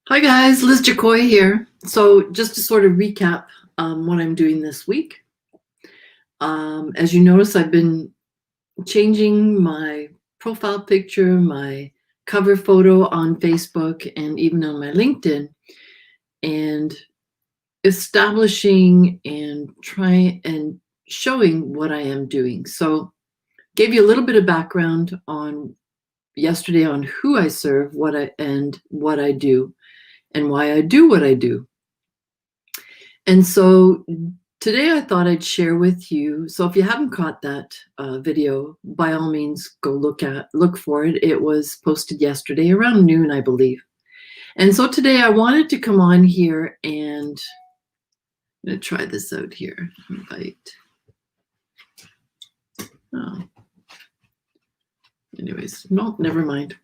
Hi guys, Liz Jacoy here. So just to sort of recap what I'm doing this week. As you notice, I've been changing my profile picture, my cover photo on Facebook, and even on my LinkedIn, and establishing and trying and showing what I am doing. So gave you a little bit of background on yesterday on who I serve, what I do, and why I do what I do. And so today I thought I'd share with you. So if you haven't caught that video, by all means, go look for it. It was posted yesterday around noon, I believe. And so today I wanted to come on here and I'm going to try this out here. Invite. Oh. Anyways, no, never mind.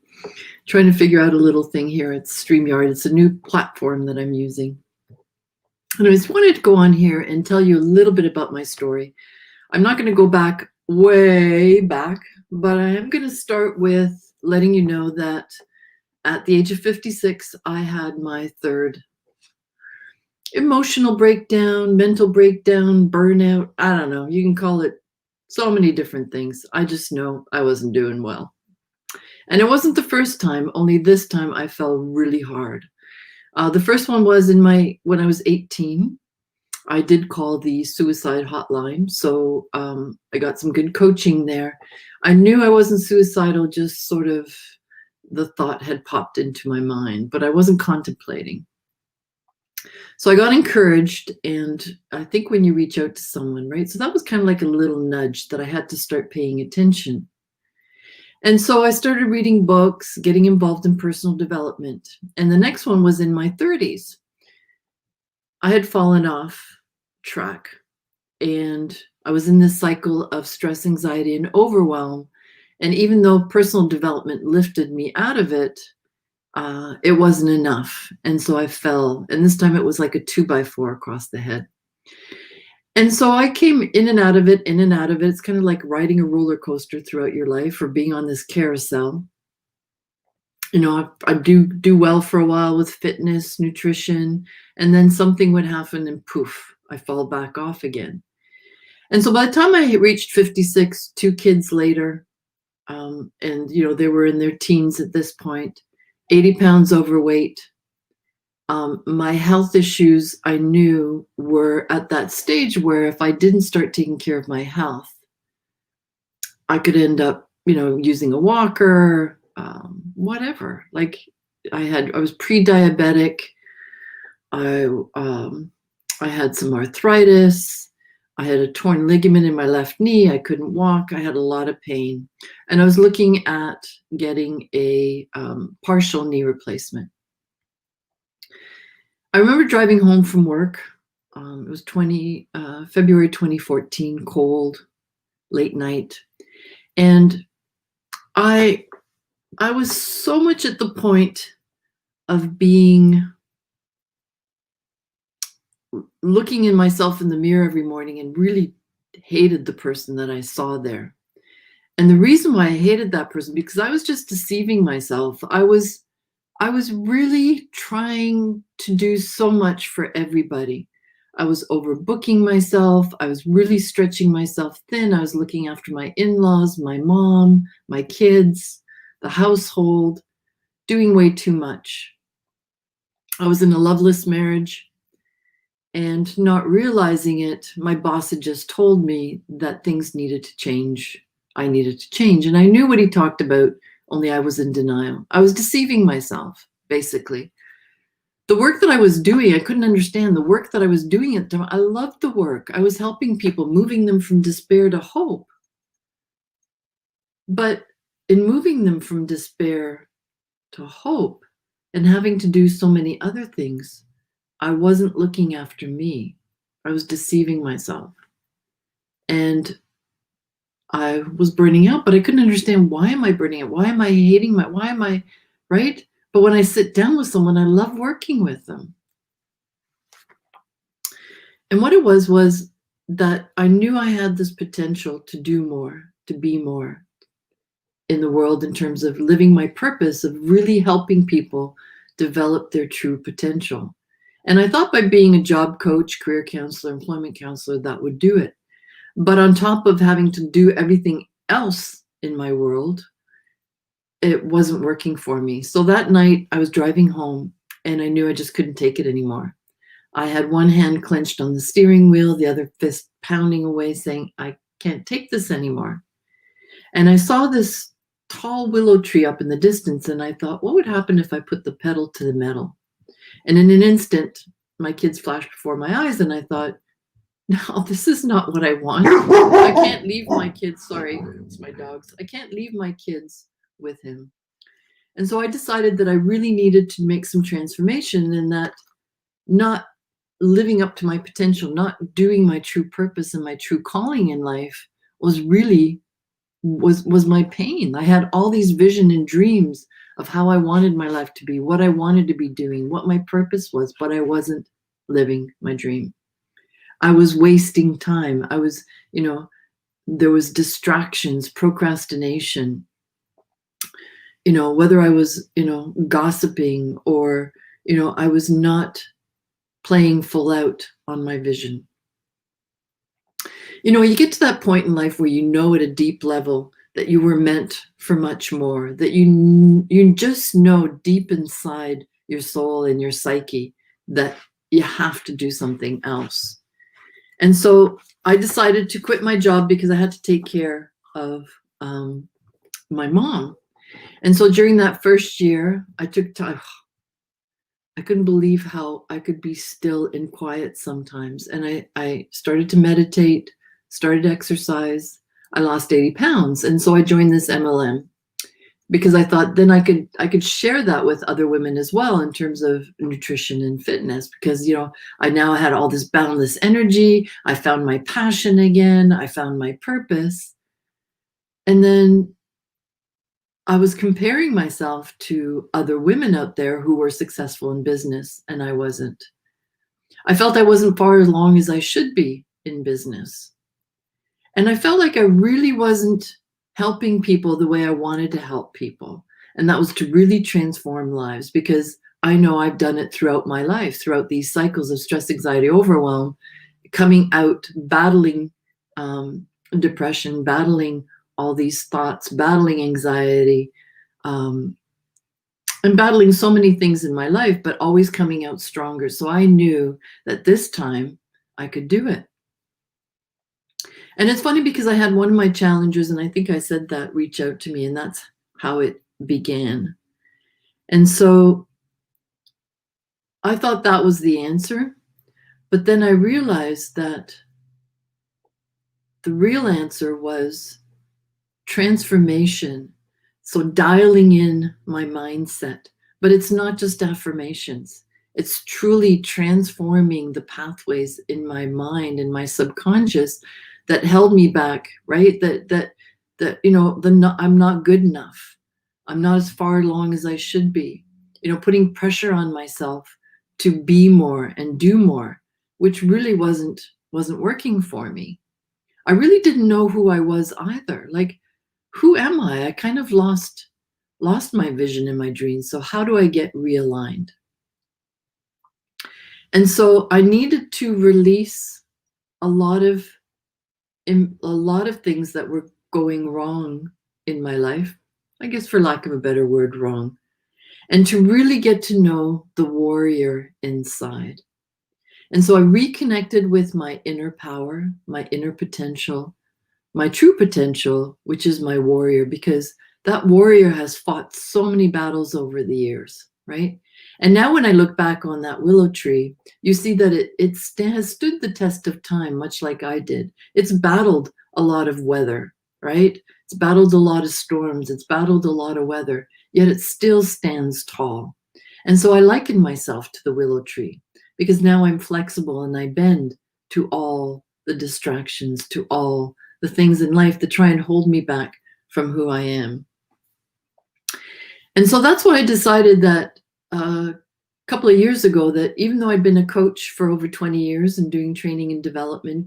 Trying to figure out a little thing here. It's StreamYard. It's a new platform that I'm using. And I just wanted to go on here and tell you a little bit about my story. I'm not going to go back way back, but I am going to start with letting you know that at the age of 56, I had my third emotional breakdown, mental breakdown, burnout. I don't know. You can call it so many different things. I just know I wasn't doing well. And it wasn't the first time, only this time I fell really hard. The first one was when I was 18. I did call the suicide hotline, so I got some good coaching there. I knew I wasn't suicidal, just sort of the thought had popped into my mind, but I wasn't contemplating. So I got encouraged, and I think when you reach out to someone, right? So that was kind of like a little nudge that I had to start paying attention. And so I started reading books, getting involved in personal development. And the next one was in my 30s. I had fallen off track and I was in this cycle of stress, anxiety, and overwhelm. And even though personal development lifted me out of it, it wasn't enough. And so I fell. And this time it was like a 2x4 across the head. And so I came in and out of it, in and out of it. It's kind of like riding a roller coaster throughout your life or being on this carousel. You know, I do well for a while with fitness, nutrition, and then something would happen and poof, I fall back off again. And so by the time I reached 56, 2 kids later, and you know, they were in their teens at this point, 80 pounds overweight. My health issues, I knew, were at that stage where if I didn't start taking care of my health, I could end up, you know, using a walker, whatever. Like I was pre-diabetic. I had some arthritis. I had a torn ligament in my left knee. I couldn't walk. I had a lot of pain. And I was looking at getting a partial knee replacement. I remember driving home from work. It was February 2014, cold, late night. And I was so much at the point of looking in myself in the mirror every morning and really hated the person that I saw there. And the reason why I hated that person, because I was just deceiving myself. I was really trying to do so much for everybody. I was overbooking myself. I was really stretching myself thin. I was looking after my in-laws, my mom, my kids, the household, doing way too much. I was in a loveless marriage. And not realizing it, my boss had just told me that things needed to change. I needed to change. And I knew what he talked about, only I was in denial. I was deceiving myself, basically. The work that I was doing, I couldn't understand the work that I was doing at the time. I loved the work. I was helping people, moving them from despair to hope. But in moving them from despair to hope and having to do so many other things, I wasn't looking after me. I was deceiving myself. And I was burning out, but I couldn't understand, why am I burning out? Why am I hating right? But when I sit down with someone, I love working with them. And what it was that I knew I had this potential to do more, to be more in the world in terms of living my purpose of really helping people develop their true potential. And I thought by being a job coach, career counselor, employment counselor, that would do it. But on top of having to do everything else in my world, it wasn't working for me. So that night I was driving home and I knew I just couldn't take it anymore. I had one hand clenched on the steering wheel, the other fist pounding away, saying, I can't take this anymore. And I saw this tall willow tree up in the distance, and I thought, what would happen if I put the pedal to the metal? And in an instant, my kids flashed before my eyes, and I thought, no, this is not what I want. I can't leave my kids, sorry, it's my dogs. I can't leave my kids with him. And so I decided that I really needed to make some transformation, and that not living up to my potential, not doing my true purpose and my true calling in life was my pain. I had all these vision and dreams of how I wanted my life to be, what I wanted to be doing, what my purpose was, but I wasn't living my dream. I was wasting time. I was, there was distractions, procrastination, whether I was, gossiping or, I was not playing full out on my vision. You get to that point in life where you know at a deep level that you were meant for much more, that you just know deep inside your soul and your psyche that you have to do something else. And so I decided to quit my job because I had to take care of my mom. And so during that first year, I took time. I couldn't believe how I could be still and quiet sometimes. And I started to meditate, started exercise. I lost 80 pounds. And so I joined this MLM because I thought then I could share that with other women as well in terms of nutrition and fitness, because, I now had all this boundless energy. I found my passion again. I found my purpose. And then I was comparing myself to other women out there who were successful in business, and I wasn't. I felt I wasn't far along as I should be in business. And I felt like I really wasn't helping people the way I wanted to help people. And that was to really transform lives, because I know I've done it throughout my life, throughout these cycles of stress, anxiety, overwhelm, coming out, battling depression, battling all these thoughts, battling anxiety, and battling so many things in my life, but always coming out stronger. So I knew that this time I could do it. And it's funny because I had one of my challengers, and I think I said that, reach out to me, and that's how it began. And so I thought that was the answer, but then I realized that the real answer was transformation. So dialing in my mindset, but it's not just affirmations. It's truly transforming the pathways in my mind and my subconscious that held me back, right? I'm not good enough. I'm not as far along as I should be. Putting pressure on myself to be more and do more, which really wasn't working for me. I really didn't know who I was either. Like, who am I? I kind of lost my vision and my dreams. So how do I get realigned? And so I needed to release a lot of things that were going wrong in my life, I guess, for lack of a better word, wrong, and to really get to know the warrior inside. And so I reconnected with my inner power, my inner potential, my true potential, which is my warrior, because that warrior has fought so many battles over the years, right? And now when I look back on that willow tree, you see that it has stood the test of time, much like I did. It's battled a lot of weather, right? It's battled a lot of storms. It's battled a lot of weather, yet it still stands tall. And so I liken myself to the willow tree, because now I'm flexible and I bend to all the distractions, to all the things in life that try and hold me back from who I am. And so that's why I decided that couple of years ago that even though I'd been a coach for over 20 years and doing training and development,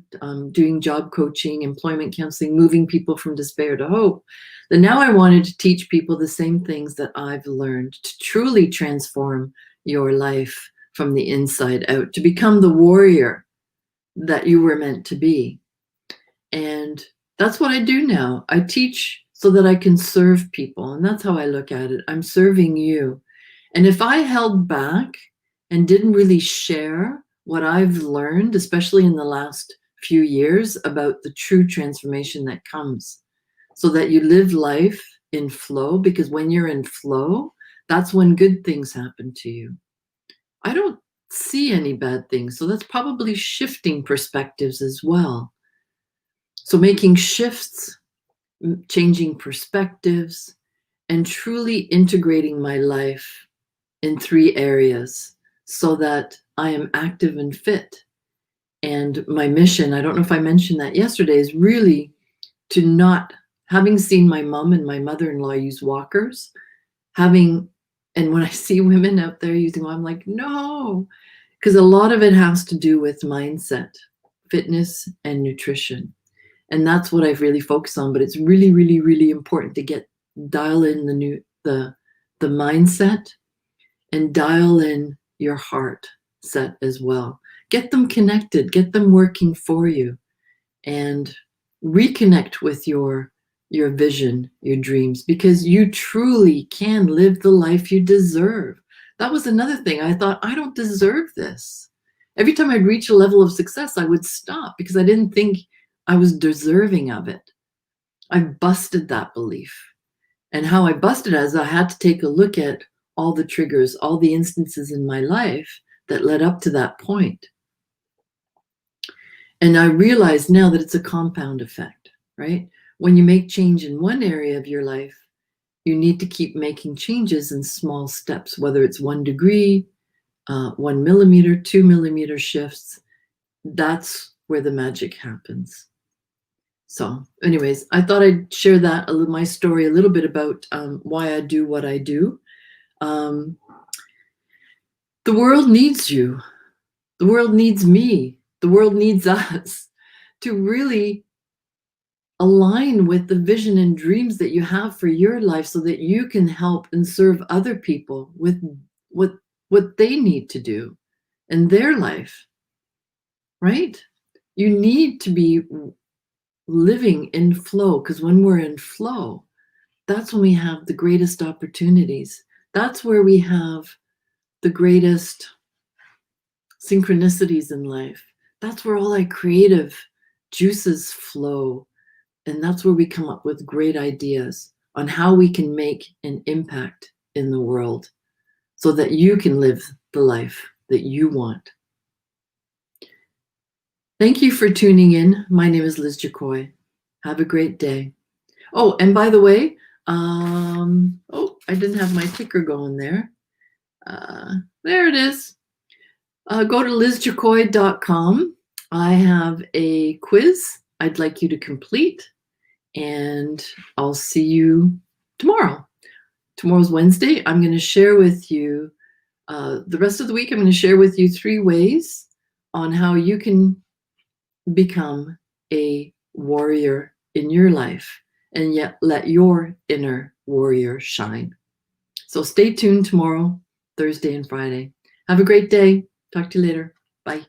doing job coaching, employment counseling, moving people from despair to hope, that now I wanted to teach people the same things that I've learned to truly transform your life from the inside out, to become the warrior that you were meant to be. And that's what I do now. I teach so that I can serve people. And that's how I look at it. I'm serving you. And if I held back and didn't really share what I've learned, especially in the last few years, about the true transformation that comes, so that you live life in flow, because when you're in flow, that's when good things happen to you. I don't see any bad things. So that's probably shifting perspectives as well. So making shifts, changing perspectives, and truly integrating my life in 3 areas so that I am active and fit. And my mission, I don't know if I mentioned that yesterday, is really to not, having seen my mom and my mother-in-law use walkers, and when I see women out there using them, I'm like, no, because a lot of it has to do with mindset, fitness, and nutrition. And that's what I've really focused on. But it's really, really, really important to dial in the mindset, and dial in your heart set as well. Get them connected, get them working for you, and reconnect with your vision, your dreams, because you truly can live the life you deserve. That was another thing. I thought, I don't deserve this. Every time I'd reach a level of success, I would stop because I didn't think I was deserving of it. I busted that belief. And how I busted it is I had to take a look at all the triggers, all the instances in my life that led up to that point. And I realize now that it's a compound effect, right? When you make change in one area of your life, you need to keep making changes in small steps, whether it's 1 degree, 1 millimeter, 2 millimeter shifts. That's where the magic happens. So anyways, I thought I'd share that, my story, a little bit about why I do what I do. The world needs you. The world needs me. The world needs us to really align with the vision and dreams that you have for your life so that you can help and serve other people with what they need to do in their life, right? You need to be living in flow, because when we're in flow, that's when we have the greatest opportunities. That's where we have the greatest synchronicities in life. That's where all our creative juices flow. And that's where we come up with great ideas on how we can make an impact in the world so that you can live the life that you want. Thank you for tuning in. My name is Liz Jacoy. Have a great day. Oh, and by the way, I didn't have my ticker going there. There it is. Go to lizjacoy.com. I have a quiz I'd like you to complete, and I'll see you tomorrow. Tomorrow's Wednesday. I'm going to share with you the rest of the week. I'm going to share with you 3 ways on how you can become a warrior in your life and yet let your inner warrior shine. So stay tuned tomorrow, Thursday and Friday. Have a great day. Talk to you later. Bye.